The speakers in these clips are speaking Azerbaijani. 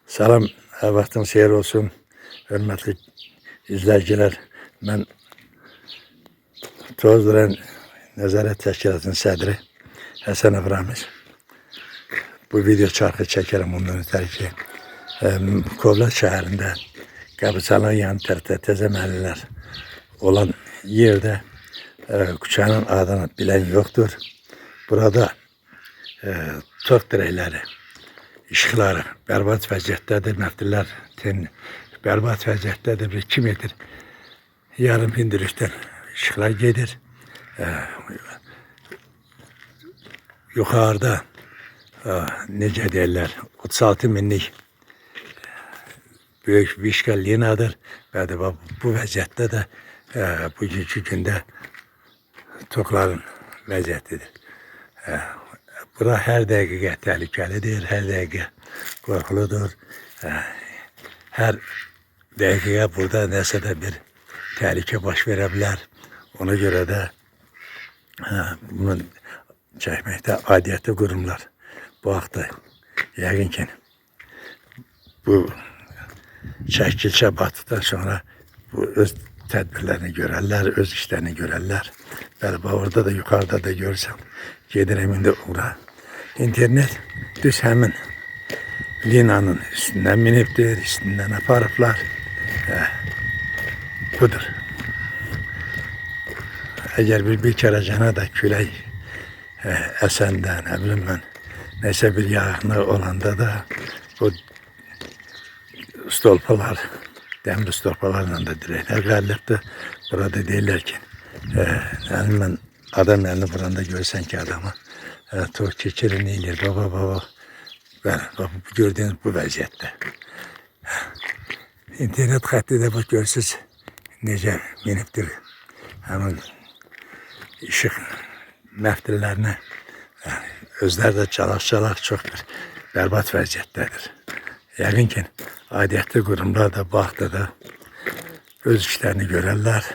Salam, vaxtınız xeyir olsun, hörmətli izləyicilər. Mən Tozduran Nəzarət Təşkilatının sədri Həsənov Ramiz. Bu video çarxı çəkərəm ondan ötəri ki, Kovlaq şəhərində Qəbriçalan yan tərəfdə təzə məhəllələr olan yerdə Küçənin adını bilən yoxdur. Burada tox dirəkləri, işıqları bərbad vəziyyətdədir. Məftillər bərbad vəziyyətdədir. 2 metr yarım hündürlükdən işıqlar gedir. Yuxarıda necə deyirlər, 36 minlik böyük vişka linadır. Və də bu vəziyyətdə də bugünkü gündə toxların vəziyyətidir. Bura hər dəqiqə təhlükəlidir, hər dəqiqə qorxuludur. Hər dəqiqə burada nəsə də bir təhlükə baş verə bilər. Ona görə də bunu çəkməkdə aidiyyətli qurumlar bu haqda yəqin ki bu çəkilişə batdıqdan sonra bu öz tədbirlərini görərlər, öz işlərini görərlər. Bəli, orada da yuxarıda da görürsəm, gedirəm indi ora. İnternet düz həmin linanın üstündən minibdir, üstündən aparıblar. Budur. Əgər bir kərəcənə də külək əsəndə, nə bilim mən, nəsə bir yağını olanda da bu stolpalar, dəmir stolpalarla da dirəklər qərilibdir. Burada deyirlər ki, mən adam əlini buranda görsən ki adamı tox keçirin eləyir. Baba. Bəli, gördüyünüz bu vəziyyətdə. İnternet xətti də bax görürsünüz necə minibdir. Həmin işıq məftillərinə özləri də çalaq-çalaq çox bir bərbad vəziyyətdədir. Yəqin ki, aidiyyətli qurumlar da bu haqda da öz işlərini görərlər.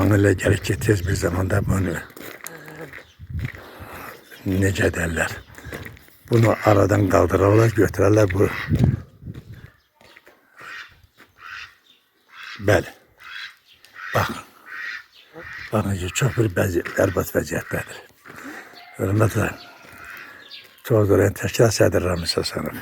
Mənə elə gəlir ki, tez bir zamanda bunu necə derlər, bunu aradan kaldırırlar, götürürlər bu. Bəli, baxın. Baxın ki, çox bir bərbad vəziyyətdədir. Hörmətlə, Tozduran Təşkilat sədri Ramiz Həsənov.